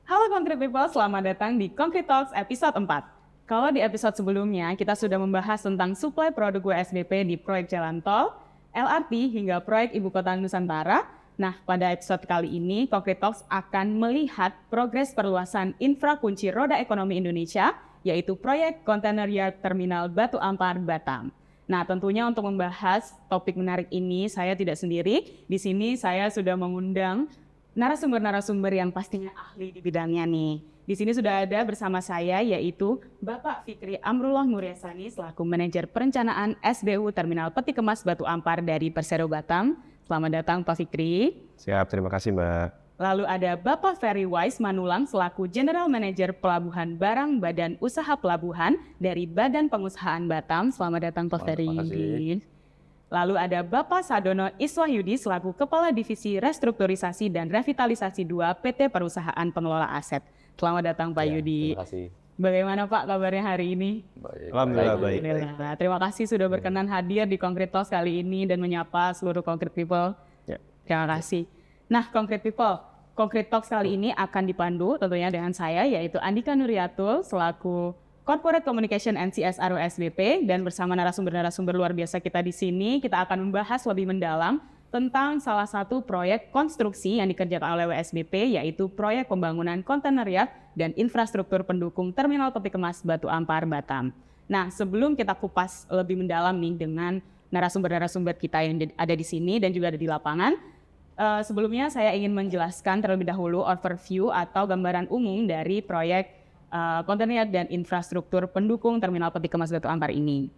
Halo Concrete People, selamat datang di Concrete Talks episode 4. Kalau di episode sebelumnya, kita sudah membahas tentang suplai produk WSBP di proyek jalan tol, LRT, hingga proyek Ibu Kota Nusantara. Nah, pada episode kali ini, Concrete Talks akan melihat progres perluasan infra kunci roda ekonomi Indonesia, yaitu proyek Container Yard Terminal Batu Ampar, Batam. Nah, tentunya untuk membahas topik menarik ini, saya tidak sendiri. Di sini saya sudah mengundang narasumber-narasumber yang pastinya ahli di bidangnya nih. Di sini sudah ada bersama saya yaitu Bapak Fikri Amrullah Nuryasani selaku Manajer Perencanaan SBU Terminal Peti Kemas Batu Ampar dari Persero Batam. Selamat datang Pak Fikri. Siap, terima kasih Mbak. Lalu ada Bapak Ferry Wise Manulang selaku General Manager Pelabuhan Barang Badan Usaha Pelabuhan dari Badan Pengusahaan Batam. Selamat datang Pak Ferry. Terima kasih. Lalu ada Bapak Sadono Iswahyudi selaku Kepala Divisi Restrukturisasi dan Revitalisasi 2 PT Perusahaan Pengelola Aset. Selamat datang Pak Yudi. Terima kasih. Bagaimana Pak kabarnya hari ini? Baik. Alhamdulillah baik. Alhamdulillah. Terima kasih sudah berkenan hadir di Concrete Talks kali ini dan menyapa seluruh Concrete People. Ya. Terima kasih. Nah, Concrete People, Concrete Talks kali ini akan dipandu tentunya dengan saya yaitu Andika Nuryatul selaku Corporate Communication and CSR WSBP, dan bersama narasumber-narasumber luar biasa kita di sini, kita akan membahas lebih mendalam tentang salah satu proyek konstruksi yang dikerjakan oleh WSBP, yaitu proyek pembangunan kontainer yard dan infrastruktur pendukung Terminal Peti Kemas Batu Ampar, Batam. Nah, sebelum kita kupas lebih mendalam nih dengan narasumber-narasumber kita yang ada di sini dan juga ada di lapangan, sebelumnya saya ingin menjelaskan terlebih dahulu overview atau gambaran umum dari proyek kontainer dan infrastruktur pendukung Terminal Peti Kemas Batu Ampar ini.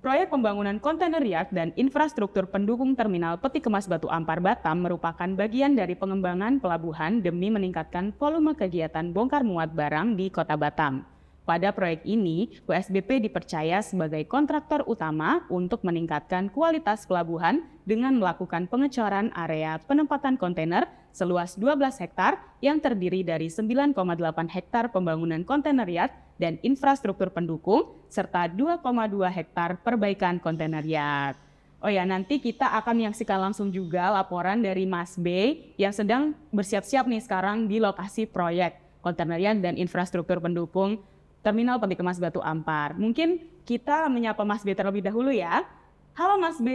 Proyek pembangunan kontainer yard dan infrastruktur pendukung Terminal Peti Kemas Batu Ampar Batam merupakan bagian dari pengembangan pelabuhan demi meningkatkan volume kegiatan bongkar muat barang di Kota Batam. Pada proyek ini, WSBP dipercaya sebagai kontraktor utama untuk meningkatkan kualitas pelabuhan dengan melakukan pengecoran area penempatan kontainer seluas 12 hektar yang terdiri dari 9,8 hektar pembangunan kontainer yard dan infrastruktur pendukung, serta 2,2 hektar perbaikan kontainer yard. Oh ya, nanti kita akan menyaksikan langsung juga laporan dari Mas B yang sedang bersiap-siap nih sekarang di lokasi proyek kontainer yard dan infrastruktur pendukung Terminal Peti Kemas Batu Ampar. Mungkin kita menyapa Mas B terlebih dahulu ya. Halo Mas B,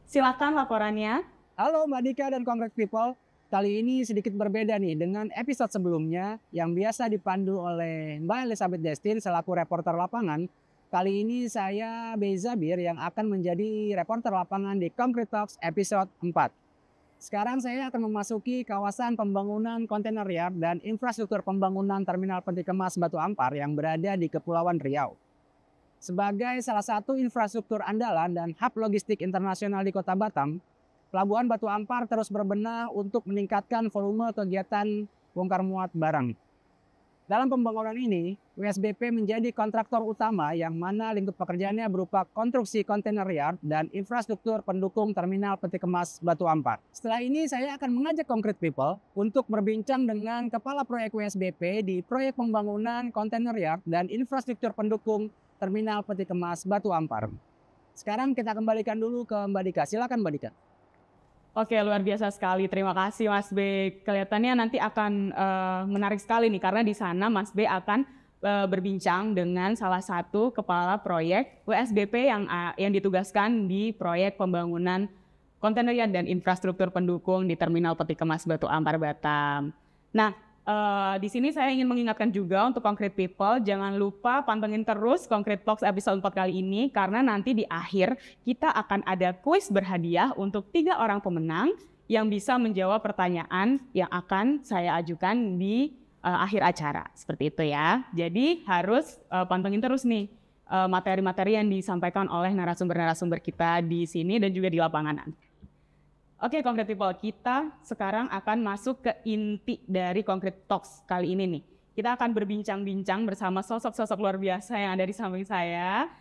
silakan laporannya. Halo Mbak Dika dan Concrete People. Kali ini sedikit berbeda nih dengan episode sebelumnya yang biasa dipandu oleh Mbak Elizabeth Destin selaku reporter lapangan. Kali ini saya Bezabir yang akan menjadi reporter lapangan di Concrete Talks episode 4. Sekarang saya akan memasuki kawasan pembangunan kontainer yard dan infrastruktur pembangunan Terminal Peti Kemas Batu Ampar yang berada di Kepulauan Riau. Sebagai salah satu infrastruktur andalan dan hub logistik internasional di Kota Batam, Pelabuhan Batu Ampar terus berbenah untuk meningkatkan volume kegiatan bongkar muat barang. Dalam pembangunan ini, WSBP menjadi kontraktor utama yang mana lingkup pekerjaannya berupa konstruksi kontainer yard dan infrastruktur pendukung Terminal Peti Kemas Batu Ampar. Setelah ini saya akan mengajak Concrete People untuk berbincang dengan Kepala Proyek WSBP di proyek pembangunan kontainer yard dan infrastruktur pendukung Terminal Peti Kemas Batu Ampar. Sekarang kita kembalikan dulu ke Mbak Dika. Silakan Mbak Dika. Oke, luar biasa sekali. Terima kasih Mas B. Kelihatannya nanti akan menarik sekali nih karena di sana Mas B akan berbincang dengan salah satu kepala proyek WSBP yang ditugaskan di proyek pembangunan kontainer yard dan infrastruktur pendukung di Terminal Peti Kemas Batu Ampar Batam. Nah, di sini saya ingin mengingatkan juga untuk Concrete People, jangan lupa pantengin terus Concrete Talks episode 4 kali ini karena nanti di akhir kita akan ada kuis berhadiah untuk 3 orang pemenang yang bisa menjawab pertanyaan yang akan saya ajukan di akhir acara. Seperti itu ya. Jadi harus pantengin terus nih materi-materi yang disampaikan oleh narasumber-narasumber kita di sini dan juga di lapangan. Oke, Concrete People, kita sekarang akan masuk ke inti dari Concrete Talks kali ini nih. Kita akan berbincang-bincang bersama sosok-sosok luar biasa yang ada di samping saya,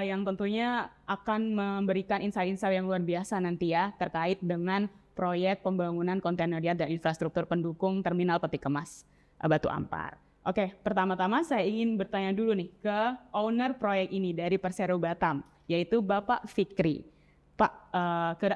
yang tentunya akan memberikan insight-insight yang luar biasa nanti ya, terkait dengan proyek pembangunan kontainer yard dan infrastruktur pendukung Terminal Peti Kemas Batu Ampar. Oke, pertama-tama saya ingin bertanya dulu nih ke owner proyek ini dari Persero Batam, yaitu Bapak Fikri. Pak,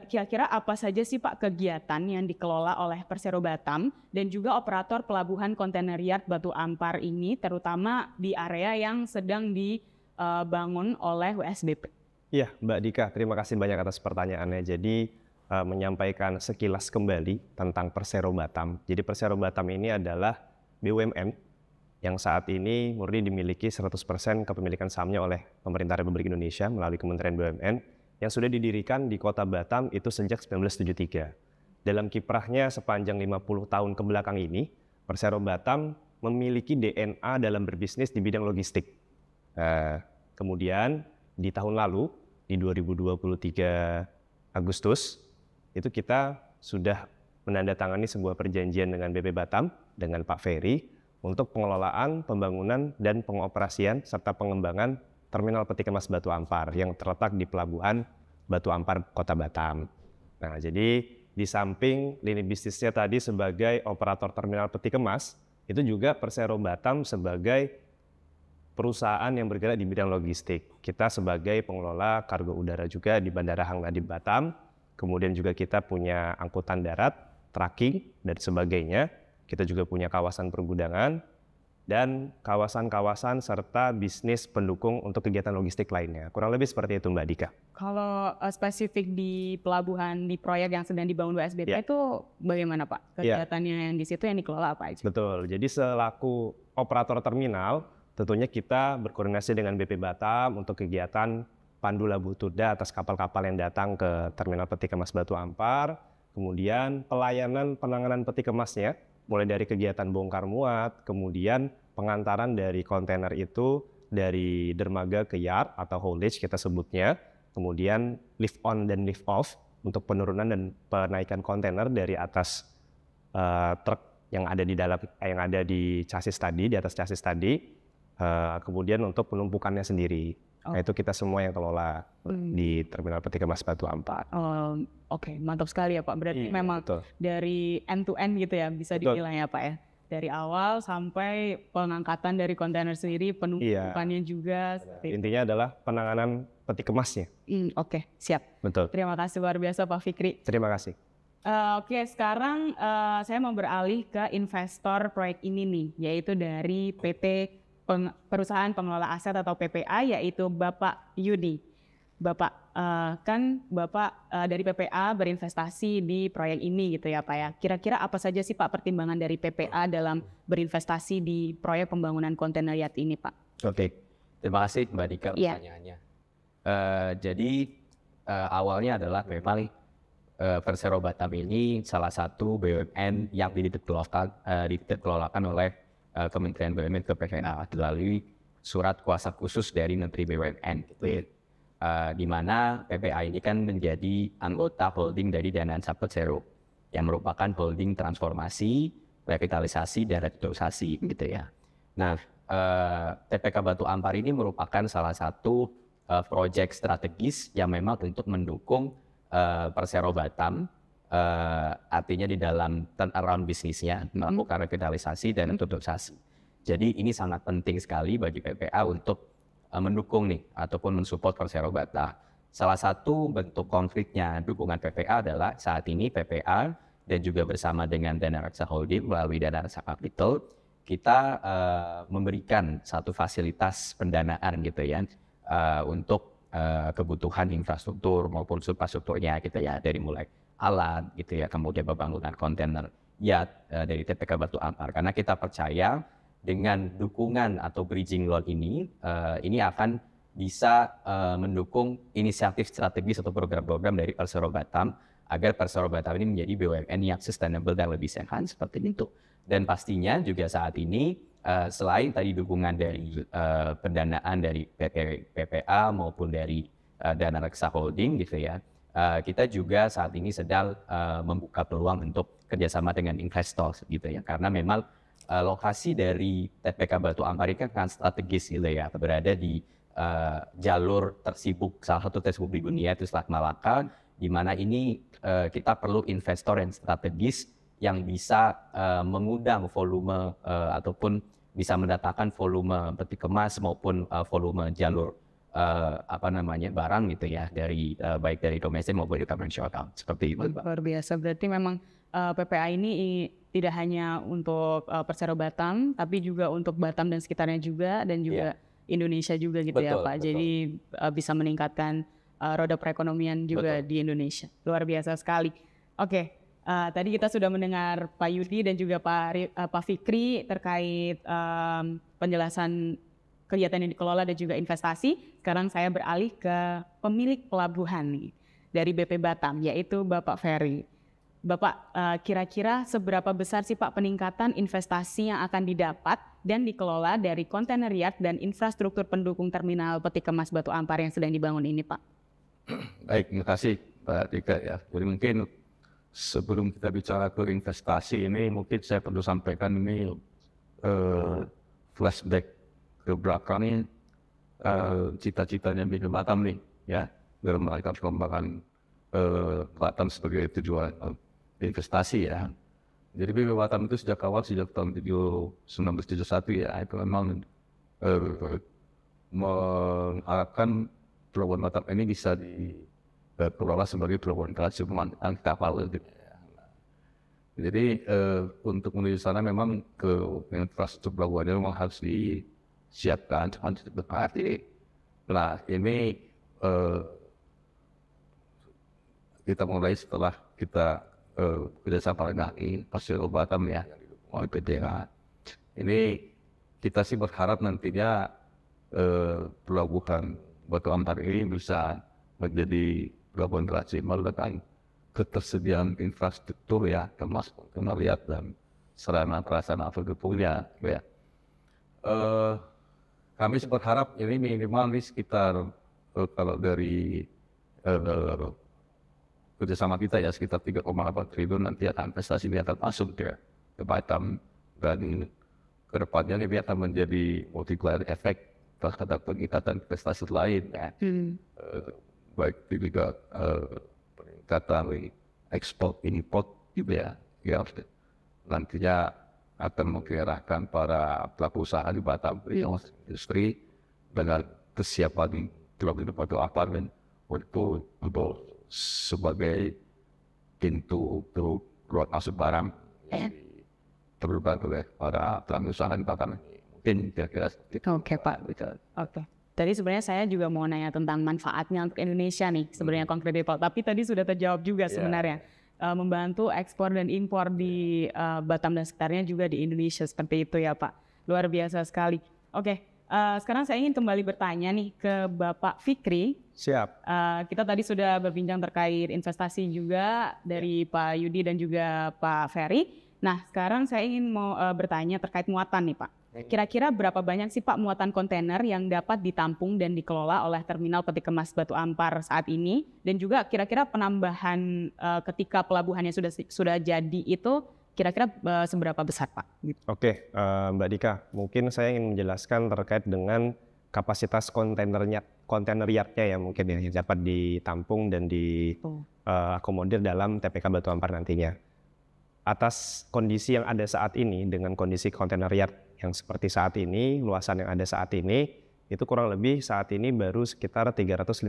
kira-kira apa saja sih Pak kegiatan yang dikelola oleh Persero Batam dan juga operator pelabuhan kontainer yard Batu Ampar ini, terutama di area yang sedang dibangun oleh WSBP? Iya, Mbak Dika, terima kasih banyak atas pertanyaannya. Jadi menyampaikan sekilas kembali tentang Persero Batam. Jadi Persero Batam ini adalah BUMN yang saat ini murni dimiliki 100% kepemilikan sahamnya oleh pemerintah Republik Indonesia melalui Kementerian BUMN yang sudah didirikan di Kota Batam itu sejak 1973. Dalam kiprahnya sepanjang 50 tahun ke belakang ini, Persero Batam memiliki DNA dalam berbisnis di bidang logistik. Kemudian di tahun lalu, di 2023 Agustus, itu kita sudah menandatangani sebuah perjanjian dengan BP Batam, dengan Pak Ferry, untuk pengelolaan, pembangunan, dan pengoperasian, serta pengembangan Terminal Peti Kemas Batu Ampar yang terletak di Pelabuhan Batu Ampar, Kota Batam. Nah, jadi di samping lini bisnisnya tadi sebagai operator Terminal Peti Kemas, itu juga Persero Batam sebagai perusahaan yang bergerak di bidang logistik. Kita sebagai pengelola kargo udara juga di Bandara Hang Nadiem Batam, kemudian juga kita punya angkutan darat, tracking, dan sebagainya. Kita juga punya kawasan pergudangan, dan kawasan-kawasan serta bisnis pendukung untuk kegiatan logistik lainnya. Kurang lebih seperti itu Mbak Dika. Kalau spesifik di pelabuhan, di proyek yang sedang dibangun WSBP itu bagaimana Pak? Kegiatannya yang di situ yang dikelola apa aja? Betul, jadi selaku operator terminal, tentunya kita berkoordinasi dengan BP Batam untuk kegiatan pandu labuh turda atas kapal-kapal yang datang ke Terminal Peti Kemas Batu Ampar, kemudian pelayanan penanganan peti kemasnya, mulai dari kegiatan bongkar muat, kemudian pengantaran dari kontainer itu dari dermaga ke yard atau haulage kita sebutnya, kemudian lift on dan lift off untuk penurunan dan penaikan kontainer dari atas truk yang ada di dalam yang ada di chassis tadi, di atas chassis tadi, kemudian untuk penumpukannya sendiri. Nah, itu kita semua yang kelola di Terminal Peti Kemas Batu Ampar. Oke, mantap sekali ya Pak. Berarti memang dari end to end gitu ya, bisa dibilang ya Pak ya. Dari awal sampai pengangkatan dari kontainer sendiri, penumpukannya juga. Intinya adalah penanganan peti kemasnya. Oke, siap. Betul. Terima kasih luar biasa Pak Fikri. Terima kasih. Oke, sekarang saya mau beralih ke investor proyek ini nih, yaitu dari PT Perusahaan Pengelola Aset atau PPA, yaitu Bapak Yudi. Bapak, kan Bapak dari PPA berinvestasi di proyek ini gitu ya Pak ya. Kira-kira apa saja sih Pak pertimbangan dari PPA dalam berinvestasi di proyek pembangunan kontainer yard ini Pak? Oke, terima kasih Mbak Dika pertanyaannya. Jadi awalnya adalah memang Persero Batam ini salah satu BUMN yang dikelolakan oleh Kementerian BUMN ke PPA melalui surat kuasa khusus dari Menteri BUMN gitu ya. Di mana PPA ini kan menjadi anggota holding dari Danaansa Persero yang merupakan holding transformasi, revitalisasi, dan restrukturisasi gitu ya. Nah, TPK Batu Ampar ini merupakan salah satu proyek strategis yang memang untuk mendukung Persero Batam, artinya di dalam turnaround bisnisnya melakukan revitalisasi dan restrukturisasi. Jadi ini sangat penting sekali bagi PPA untuk mendukung nih ataupun mensupport Persero Batam. Salah satu bentuk konkretnya dukungan PPA adalah saat ini PPA dan juga bersama dengan Dana Reksa Holding melalui Dana Reksa Capital kita memberikan satu fasilitas pendanaan gitu ya untuk kebutuhan infrastruktur maupun infrastrukturnya gitu ya, dari mulai alat gitu ya, kemudian pembangunan kontainer yard dari TPK Batu Ampar, karena kita percaya dengan dukungan atau bridging loan ini akan bisa mendukung inisiatif strategis atau program-program dari Persero Batam agar Persero Batam ini menjadi BUMN yang sustainable dan lebih sehat seperti itu. Dan pastinya juga saat ini selain tadi dukungan dari pendanaan dari PPA maupun dari Dana Reksa Holding gitu ya, kita juga saat ini sedang membuka peluang untuk kerjasama dengan investor gitu ya, karena memang lokasi dari TPK Batu Ampar ini kan strategis gitu ya, berada di jalur tersibuk, salah satu tersibuk di dunia itu Selat Malaka, di mana ini kita perlu investor yang strategis yang bisa mengundang volume ataupun bisa mendatangkan volume peti kemas maupun volume jalur barang gitu ya dari baik dari domestik maupun internasional seperti itu. Luar biasa, berarti memang PPA ini tidak hanya untuk Persero Batam, tapi juga untuk Batam dan sekitarnya juga, dan juga Indonesia juga gitu ya Pak. Betul. Jadi bisa meningkatkan roda perekonomian juga di Indonesia. Luar biasa sekali. Oke, tadi kita sudah mendengar Pak Yudi dan juga Pak Fikri terkait penjelasan kegiatan yang dikelola dan juga investasi. Sekarang saya beralih ke pemilik pelabuhan nih dari BP Batam, yaitu Bapak Ferry. Bapak, kira-kira seberapa besar sih Pak peningkatan investasi yang akan didapat dan dikelola dari kontainer yard dan infrastruktur pendukung terminal peti kemas Batu Ampar yang sedang dibangun ini Pak? Baik, terima kasih Pak Dika ya. Jadi mungkin sebelum kita bicara ke investasi ini, mungkin saya perlu sampaikan ini flashback ke belakang ini, cita-citanya BP Batam nih ya, dalam rangka pengembangan Batam sebagai tujuan investasi ya. Jadi BP Batam itu sejak awal, sejak tahun 1971 ya, itu memang mengharapkan Pelabuhan Batam ini bisa dikelola sebagai pelabuhan transshipment kapal gitu. Jadi untuk menuju sana memang ke infrastruktur pelabuhannya memang harus disiapkan seperti. Nah ini kita mulai setelah kita kerjasama dengan Persero Batam ya, oleh PDA. Ini kita sih berharap nantinya pelabuhan Batu Ampar ini bisa menjadi pelabuhan transshipment dengan ketersediaan infrastruktur ya, termasuk kontainer yard dan sarana prasarana pendukungnya ya. Kami sih berharap ini minimal sekitar kalau dari kerjasama kita ya sekitar 3,8 triliun nanti akan investasi ini akan masuk ya ke Batam, dan kedepannya ini akan menjadi multiplier effect terhadap peningkatan investasi lain ya. Baik juga peningkatan ekspor import juga ya, nantinya akan menggerakkan para pelaku usaha di Batam industri dengan kesiapan Pelabuhan Batu Ampar untuk sebagai pintu keluar masuk barang terlibat oleh para pelaku usaha di Batam. Mungkin kira-kira seperti itu. Oke Pak. Oke. Tadi sebenarnya saya juga mau nanya tentang manfaatnya untuk Indonesia nih, sebenarnya konkret Pak. Tapi tadi sudah terjawab juga sebenarnya. Membantu ekspor dan impor di Batam dan sekitarnya juga di Indonesia, seperti itu ya Pak. Luar biasa sekali. Oke, sekarang saya ingin kembali bertanya nih ke Bapak Fikri. Siap. Kita tadi sudah berbincang terkait investasi juga dari Pak Yudi dan juga Pak Ferry. Nah, sekarang saya ingin mau bertanya terkait muatan nih Pak. Kira-kira berapa banyak sih Pak muatan kontainer yang dapat ditampung dan dikelola oleh terminal peti kemas Batu Ampar saat ini? Dan juga kira-kira penambahan ketika pelabuhannya sudah jadi itu kira-kira seberapa besar Pak? Oke, Mbak Dika, mungkin saya ingin menjelaskan terkait dengan kapasitas kontainer yardnya ya mungkin ya, yang dapat ditampung dan diakomodir dalam TPK Batu Ampar nantinya. Atas kondisi yang ada saat ini dengan kondisi kontainer yard yang seperti saat ini, luasan yang ada saat ini, itu kurang lebih saat ini baru sekitar 350.000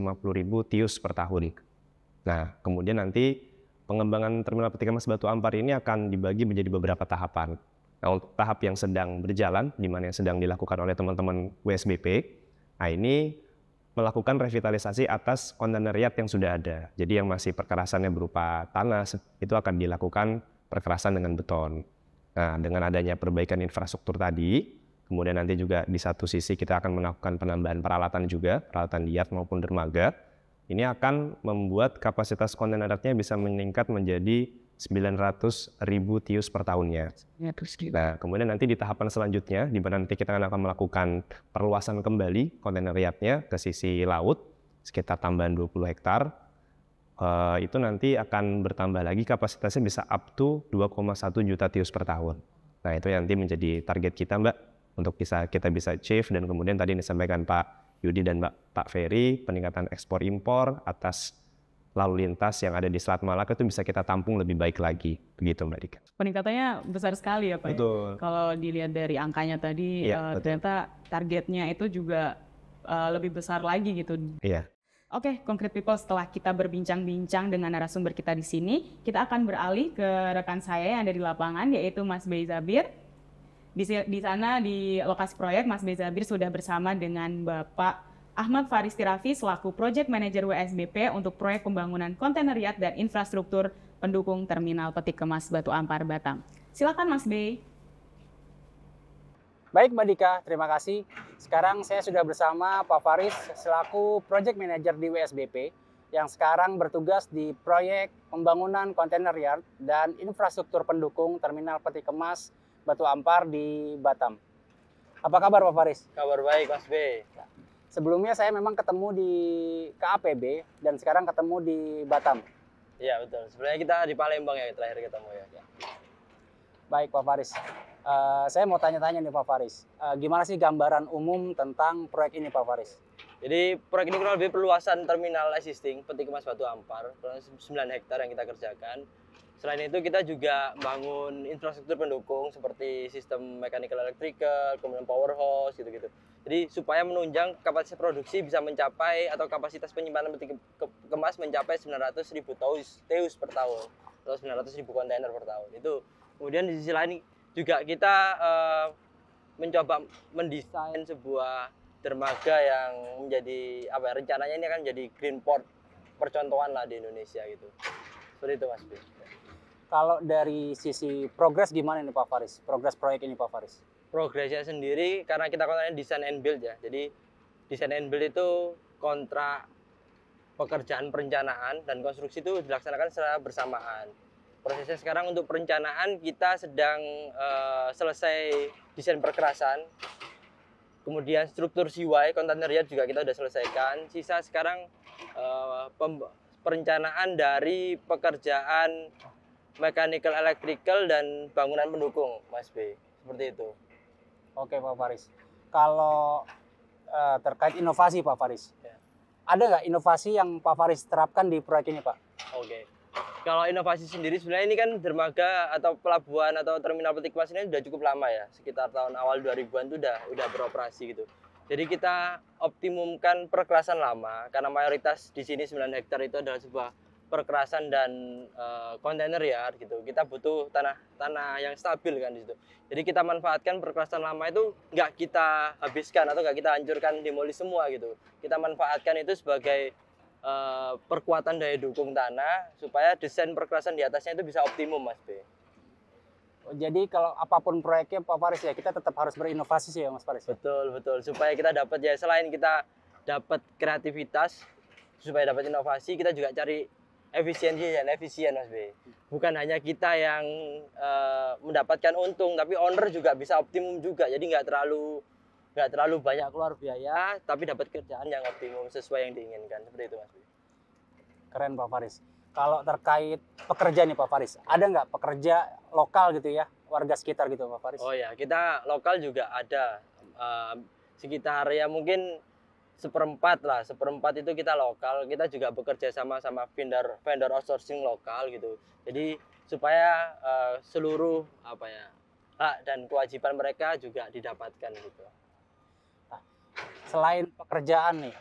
TEUs per tahun. Nah, kemudian nanti pengembangan terminal peti kemas Batu Ampar ini akan dibagi menjadi beberapa tahapan. Nah, untuk tahap yang sedang berjalan, di mana yang sedang dilakukan oleh teman-teman WSBP, nah ini melakukan revitalisasi atas kontainer yard yang sudah ada. Jadi yang masih perkerasannya berupa tanah, itu akan dilakukan perkerasan dengan beton. Nah, dengan adanya perbaikan infrastruktur tadi, kemudian nanti juga di satu sisi kita akan melakukan penambahan peralatan juga, peralatan yard maupun dermaga. Ini akan membuat kapasitas kontainer yardnya bisa meningkat menjadi 900.000 TEUs per tahunnya. Nah, kemudian nanti di tahapan selanjutnya, di mana nanti kita akan melakukan perluasan kembali kontainer yardnya ke sisi laut, sekitar tambahan 20 hektar. Itu nanti akan bertambah lagi kapasitasnya bisa up to 2,1 juta TEUs per tahun. Nah, itu nanti menjadi target kita Mbak, untuk kita bisa achieve, dan kemudian tadi disampaikan Pak Yudi dan Pak Ferry, peningkatan ekspor impor atas lalu lintas yang ada di Selat Malaka itu bisa kita tampung lebih baik lagi, begitu Mbak Dika. Peningkatannya besar sekali ya Pak. Betul. Kalau dilihat dari angkanya tadi, ternyata targetnya itu juga lebih besar lagi gitu. Iya. Oke, Concrete People, setelah kita berbincang-bincang dengan narasumber kita di sini, kita akan beralih ke rekan saya yang ada di lapangan, yaitu Mas Bey Zabir. Di sana, di lokasi proyek, Mas Bey Zabir sudah bersama dengan Bapak Ahmad Faris Tirafi selaku Project Manager WSBP untuk proyek pembangunan kontainer yard dan infrastruktur pendukung terminal peti kemas Batu Ampar, Batam. Silakan Mas Bey. Baik Mbak Dika, terima kasih. Sekarang saya sudah bersama Pak Faris selaku Project Manager di WSBP yang sekarang bertugas di proyek pembangunan kontainer yard dan infrastruktur pendukung terminal peti kemas Batu Ampar di Batam. Apa kabar Pak Faris? Kabar baik Mas B. Sebelumnya saya memang ketemu di KAPB dan sekarang ketemu di Batam. Iya betul, sebenarnya kita di Palembang ya terakhir ketemu ya. Baik Pak Faris, saya mau tanya-tanya nih Pak Faris, gimana sih gambaran umum tentang proyek ini Pak Faris? Jadi proyek ini kurang lebih perluasan terminal existing peti kemas Batu Ampar, 9 hektar yang kita kerjakan. Selain itu kita juga bangun infrastruktur pendukung seperti sistem mechanical electrical, kemudian power hose gitu-gitu. Jadi supaya menunjang kapasitas produksi bisa mencapai atau kapasitas penyimpanan peti kemas mencapai 900.000 TEUs per tahun atau 900.000 kontainer per tahun. Itu kemudian di sisi lain juga kita mencoba mendesain sebuah dermaga yang menjadi rencananya ini akan menjadi green port percontohan lah di Indonesia gitu. Seperti itu Mas B. Kalau dari sisi progres gimana nih Pak Faris? Progres proyek ini Pak Faris? Progresnya sendiri karena kita kontraknya design and build ya. Jadi design and build itu kontrak pekerjaan perencanaan dan konstruksi itu dilaksanakan secara bersamaan. Prosesnya sekarang untuk perencanaan kita sedang selesai desain perkerasan. Kemudian struktur CY, kontainer yard juga kita sudah selesaikan. Sisa sekarang perencanaan dari pekerjaan mechanical, electrical, dan bangunan pendukung, Mas B. Seperti itu. Oke Pak Faris. Kalau terkait inovasi Pak Faris, Ya. ada nggak inovasi yang Pak Faris terapkan di proyek ini Pak? Oke. Kalau inovasi sendiri sebenarnya ini kan dermaga atau pelabuhan atau terminal peti kemas ini sudah cukup lama ya. Sekitar tahun awal 2000-an itu udah beroperasi gitu. Jadi kita optimumkan perkerasan lama karena mayoritas di sini 9 hektar itu adalah sebuah perkerasan dan kontainer yard gitu. Kita butuh tanah yang stabil kan di situ. Jadi kita manfaatkan perkerasan lama itu nggak kita habiskan atau nggak kita hancurkan demoli semua gitu. Kita manfaatkan itu sebagai perkuatan daya dukung tanah supaya desain perkerasan di atasnya itu bisa optimum Mas B. Jadi kalau apapun proyeknya Pak Faris ya kita tetap harus berinovasi sih ya Mas Faris. Betul supaya kita dapat ya selain kita dapat kreativitas supaya dapat inovasi kita juga cari efisiensi dan efisien Mas B. Bukan hanya kita yang mendapatkan untung tapi owner juga bisa optimum juga. Jadi nggak terlalu banyak keluar biaya tapi dapat kerjaan yang optimum sesuai yang diinginkan. Seperti itu Mas B. Keren Pak Faris. Kalau terkait pekerja nih Pak Faris, ada nggak pekerja lokal gitu ya, warga sekitar gitu Pak Faris? Oh ya, kita lokal juga ada sekitar ya mungkin seperempat itu kita lokal. Kita juga bekerja sama vendor outsourcing lokal gitu. Jadi supaya seluruh hak dan kewajiban mereka juga didapatkan gitu. Nah, selain pekerjaan nih,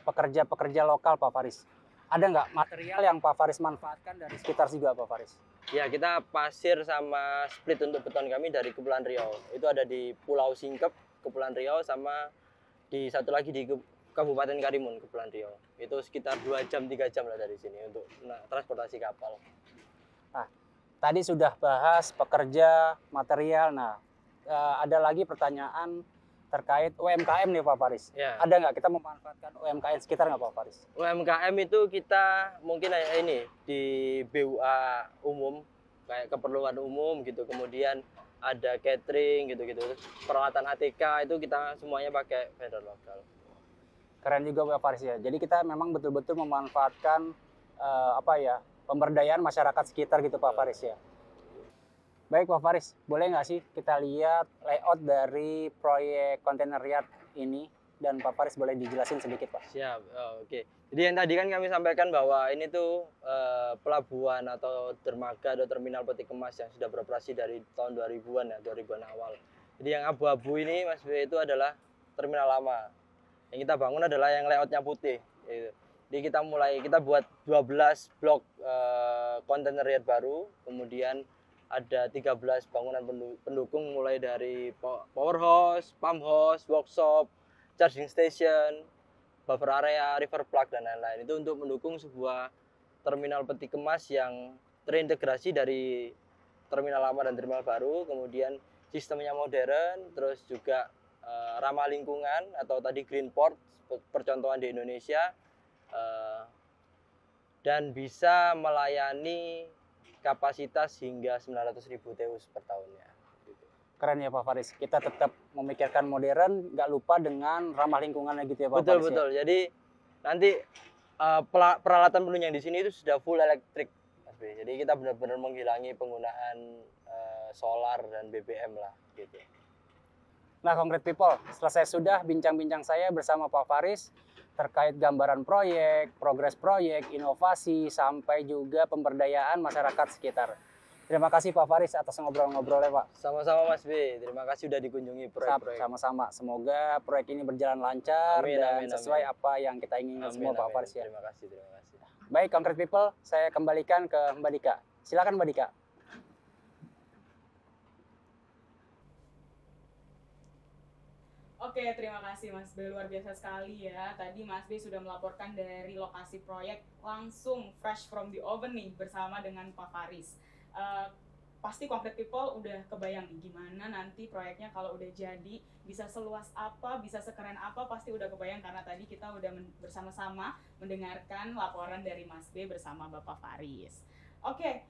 pekerja lokal Pak Faris, ada nggak material yang Pak Faris manfaatkan dari sekitar juga Pak Faris? Ya kita pasir sama split untuk beton kami dari Kepulauan Riau. Itu ada di Pulau Singkep, Kepulauan Riau, sama di satu lagi di Kabupaten Karimun, Kepulauan Riau. Itu sekitar 2 jam 3 jam lah dari sini untuk transportasi kapal. Nah, tadi sudah bahas pekerja, material. Nah, ada lagi pertanyaan terkait UMKM nih Pak Faris. Ya. Ada nggak kita memanfaatkan UMKM sekitar nggak Pak Faris? UMKM itu kita mungkin ini di BUA umum, kayak keperluan umum gitu. Kemudian ada catering gitu-gitu. Peralatan ATK itu kita semuanya pakai vendor lokal. Keren juga Pak Faris ya. Jadi kita memang betul-betul memanfaatkan pemberdayaan masyarakat sekitar gitu Pak Faris ya. Baik Pak Faris, boleh nggak sih kita lihat layout dari proyek kontainer yard ini dan Pak Faris boleh dijelasin sedikit Pak? Siap, oke. Jadi yang tadi kan kami sampaikan bahwa ini tuh pelabuhan atau dermaga atau terminal peti kemas yang sudah beroperasi dari tahun 2000-an ya, 2000-an awal. Jadi yang abu-abu ini Mas B itu adalah terminal lama. Yang kita bangun adalah yang layoutnya putih. Gitu. Jadi kita buat 12 blok kontainer yard baru, kemudian ada 13 bangunan pendukung mulai dari power house, pump house, workshop, charging station, buffer area, river plug dan lain-lain. Itu untuk mendukung sebuah terminal peti kemas yang terintegrasi dari terminal lama dan terminal baru, kemudian sistemnya modern, terus juga ramah lingkungan atau tadi green port percontohan di Indonesia, dan bisa melayani kapasitas hingga 900.000 TEUs per tahunnya. Keren ya Pak Faris. Kita tetap memikirkan modern, nggak lupa dengan ramah lingkungannya gitu ya Pak Betul, Faris. betul. Ya? Jadi nanti peralatan penunjang di sini itu sudah full elektrik, Mas B. Jadi kita benar-benar menghilangi penggunaan solar dan BBM lah gitu. Nah, Concrete People, selesai sudah bincang-bincang saya bersama Pak Faris terkait gambaran proyek, progres proyek, inovasi, sampai juga pemberdayaan masyarakat sekitar. Terima kasih Pak Faris atas ngobrol-ngobrolnya Pak. Sama-sama Mas B, terima kasih sudah dikunjungi proyek-proyek. Sama-sama, semoga proyek ini berjalan lancar dan sesuai apa yang kita inginkan semua Pak Faris ya. Terima kasih. Baik Concrete People, saya kembalikan ke Mbak Dika. Silakan Mbak Dika. Oke, terima kasih Mas B, luar biasa sekali ya. Tadi Mas B sudah melaporkan dari lokasi proyek langsung fresh from the oven nih bersama dengan Pak Faris. Pasti Concrete People udah kebayang nih gimana nanti proyeknya kalau udah jadi, bisa seluas apa, bisa sekeren apa, pasti udah kebayang karena tadi kita udah bersama-sama mendengarkan laporan dari Mas B bersama Bapak Faris. Oke.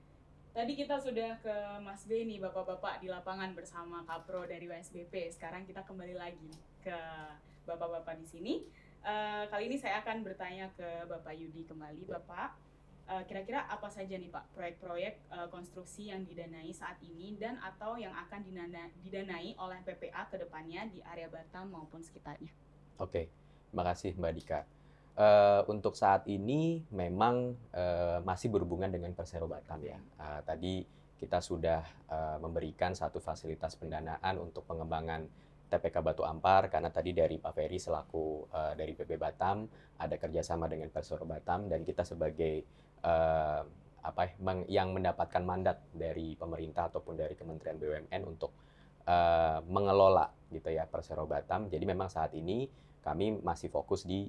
Tadi kita sudah ke Mas B nih, Bapak-Bapak di lapangan bersama Kapro dari WSBP. Sekarang kita kembali lagi ke Bapak-Bapak di sini. Kali ini saya akan bertanya ke Bapak Yudi kembali. Bapak, kira-kira apa saja nih Pak proyek-proyek konstruksi yang didanai saat ini dan atau yang akan didanai oleh PPA ke depannya di area Batam maupun sekitarnya? Oke, terima kasih Mbak Dika. Untuk saat ini memang masih berhubungan dengan Persero Batam ya. Tadi kita sudah memberikan satu fasilitas pendanaan untuk pengembangan TPK Batu Ampar karena tadi dari Pak Ferry selaku dari PP Batam ada kerjasama dengan Persero Batam dan kita sebagai yang mendapatkan mandat dari pemerintah ataupun dari Kementerian BUMN untuk mengelola gitu ya Persero Batam. Jadi memang saat ini kami masih fokus di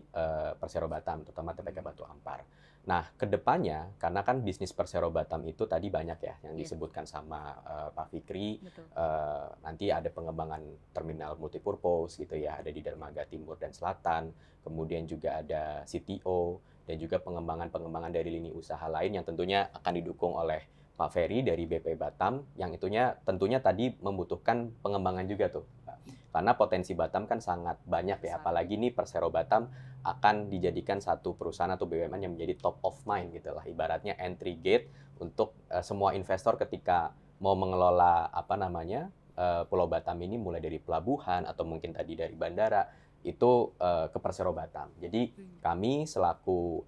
Persero Batam, terutama TPK Batu Ampar. Nah, kedepannya, karena kan bisnis Persero Batam itu tadi banyak ya yang disebutkan sama Pak Fikri, nanti ada pengembangan terminal multipurpose gitu ya, ada di dermaga timur dan selatan, kemudian juga ada CTO, dan juga pengembangan dari lini usaha lain yang tentunya akan didukung oleh Pak Ferry dari BP Batam, yang tentunya tadi membutuhkan pengembangan juga tuh. Karena potensi Batam kan sangat banyak ya, apalagi nih Persero Batam akan dijadikan satu perusahaan atau BUMN yang menjadi top of mind gitu lah, ibaratnya entry gate untuk semua investor ketika mau mengelola Pulau Batam ini mulai dari pelabuhan atau mungkin tadi dari bandara itu ke Persero Batam. Jadi kami selaku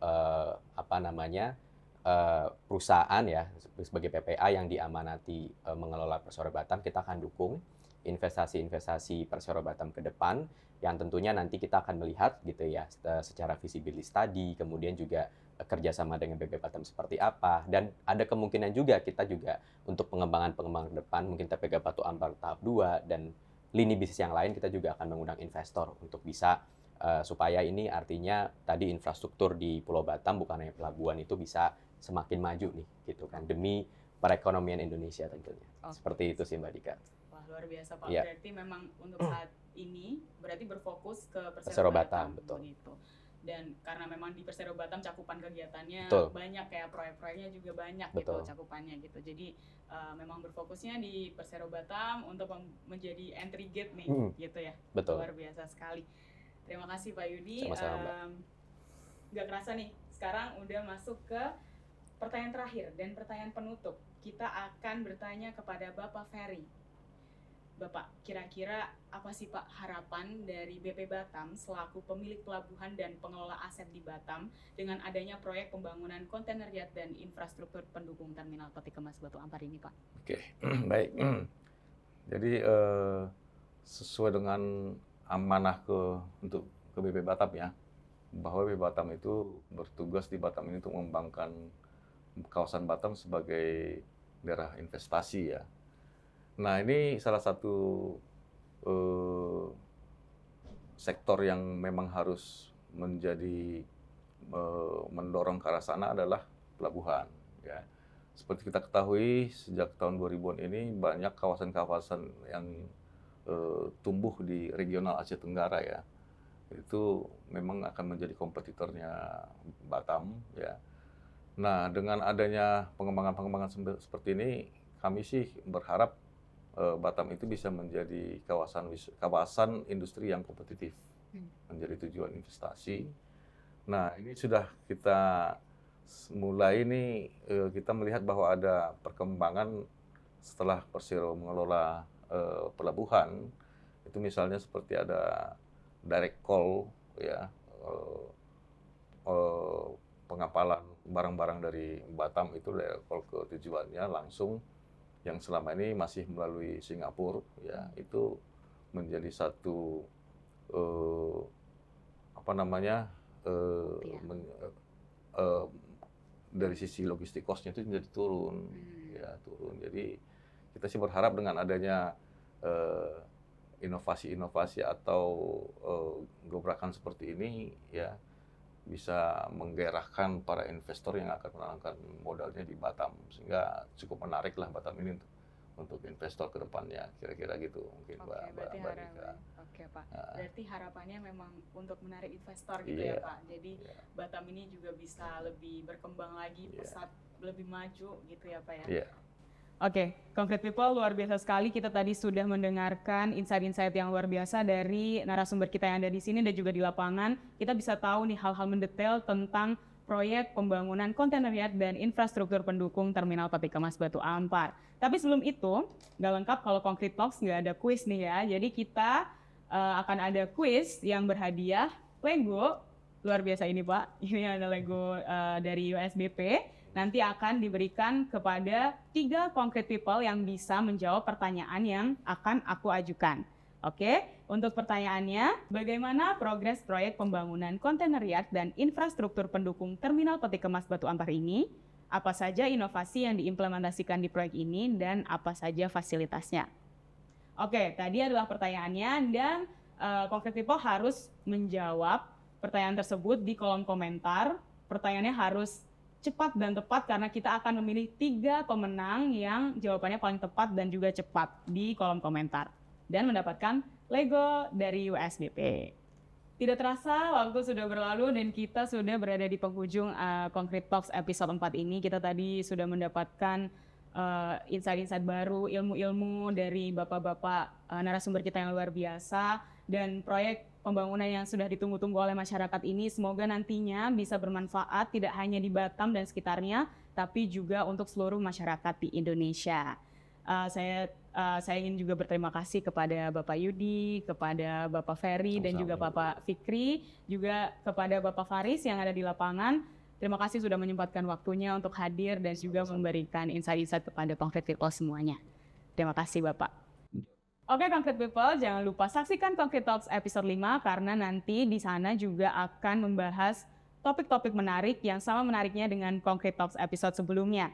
perusahaan ya sebagai PPA yang diamanati mengelola Persero Batam, kita akan dukung investasi-investasi Persero Batam ke depan yang tentunya nanti kita akan melihat gitu ya secara visibility study, kemudian juga kerjasama dengan BP Batam seperti apa, dan ada kemungkinan juga kita juga untuk pengembangan depan mungkin TPK Batu Ampar tahap 2 dan lini bisnis yang lain kita juga akan mengundang investor untuk bisa supaya ini artinya tadi infrastruktur di Pulau Batam bukan hanya pelabuhan itu bisa semakin maju nih gitu kan demi perekonomian Indonesia tentunya. Seperti itu sih Mbak Dika. Wah, luar biasa Pak. Ya. Berarti memang untuk saat ini berarti berfokus ke Persero Batam, betul. Gitu. Dan karena memang di Persero Batam cakupan kegiatannya banyak kayak proyek-proyeknya juga banyak gitu cakupannya gitu. Jadi memang berfokusnya di Persero Batam untuk menjadi entry gate nih gitu ya. Betul. Luar biasa sekali. Terima kasih Pak Yudi. Sama-sama, Nggak kerasa nih, sekarang udah masuk ke pertanyaan terakhir dan pertanyaan penutup. Kita akan bertanya kepada Bapak Ferry. Bapak, kira-kira apa sih Pak harapan dari BP Batam selaku pemilik pelabuhan dan pengelola aset di Batam dengan adanya proyek pembangunan kontainer yard dan infrastruktur pendukung terminal peti kemas Batu Ampar ini Pak? Oke, baik. Jadi sesuai dengan amanah untuk ke BP Batam ya, bahwa BP Batam itu bertugas di Batam ini untuk mengembangkan kawasan Batam sebagai daerah investasi ya. Nah ini salah satu sektor yang memang harus menjadi mendorong ke arah sana adalah pelabuhan ya. Seperti kita ketahui sejak tahun 2000-an ini banyak kawasan-kawasan yang tumbuh di regional Asia Tenggara ya. Itu memang akan menjadi kompetitornya Batam ya. Nah, dengan adanya pengembangan seperti ini, kami sih berharap Batam itu bisa menjadi kawasan industri yang kompetitif, menjadi tujuan investasi. Nah, ini sudah kita mulai nih, kita melihat bahwa ada perkembangan setelah Persero mengelola pelabuhan, itu misalnya seperti ada direct call ya, pengapalan barang-barang dari Batam itu direct call ke tujuannya langsung, yang selama ini masih melalui Singapura ya, itu menjadi satu dari sisi logistik cost-nya itu menjadi turun ya, turun. Jadi kita sih berharap dengan adanya inovasi-inovasi atau gebrakan seperti ini ya, bisa menggairahkan para investor yang akan menanamkan modalnya di Batam, sehingga cukup menarik lah Batam ini untuk investor ke depannya, kira-kira gitu mungkin Mbak Nika. Oke Pak, berarti harapannya memang untuk menarik investor gitu ya Pak, jadi Batam ini juga bisa lebih berkembang lagi, pesat lebih maju gitu ya Pak ya. Oke, Concrete People, luar biasa sekali. Kita tadi sudah mendengarkan insight-insight yang luar biasa dari narasumber kita yang ada di sini dan juga di lapangan. Kita bisa tahu nih hal-hal mendetail tentang proyek pembangunan kontainer yard dan infrastruktur pendukung Terminal Peti Kemas Batu Ampar. Tapi sebelum itu, nggak lengkap kalau Concrete Talks nggak ada kuis nih ya. Jadi kita akan ada kuis yang berhadiah Lego. Luar biasa ini Pak. Ini ada Lego dari USBP. Nanti akan diberikan kepada 3 concrete people yang bisa menjawab pertanyaan yang akan aku ajukan. Oke, untuk pertanyaannya, bagaimana progres proyek pembangunan kontainer yard dan infrastruktur pendukung Terminal Peti Kemas Batu Ampar ini? Apa saja inovasi yang diimplementasikan di proyek ini dan apa saja fasilitasnya? Oke, tadi adalah pertanyaannya dan concrete people harus menjawab pertanyaan tersebut di kolom komentar. Pertanyaannya harus cepat dan tepat karena kita akan memilih 3 pemenang yang jawabannya paling tepat dan juga cepat di kolom komentar dan mendapatkan Lego dari USBP. Tidak terasa waktu sudah berlalu dan kita sudah berada di penghujung Concrete Talks episode 4 ini. Kita tadi sudah mendapatkan insight-insight baru, ilmu-ilmu dari bapak-bapak narasumber kita yang luar biasa, dan proyek pembangunan yang sudah ditunggu-tunggu oleh masyarakat ini semoga nantinya bisa bermanfaat tidak hanya di Batam dan sekitarnya, tapi juga untuk seluruh masyarakat di Indonesia. Saya ingin juga berterima kasih kepada Bapak Yudi, kepada Bapak Ferry, dan juga Bapak Fikri, juga kepada Bapak Faris yang ada di lapangan. Terima kasih sudah menyempatkan waktunya untuk hadir dan juga memberikan insight-insight kepada Concrete People semuanya. Terima kasih Bapak. Oke Concrete People, jangan lupa saksikan Concrete Talks episode 5 karena nanti di sana juga akan membahas topik-topik menarik yang sama menariknya dengan Concrete Talks episode sebelumnya.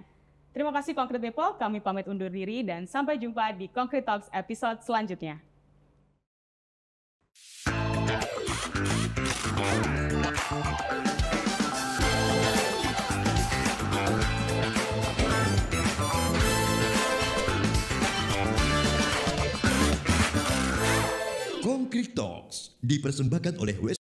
Terima kasih Concrete People, kami pamit undur diri dan sampai jumpa di Concrete Talks episode selanjutnya. Concrete Talks dipersembahkan oleh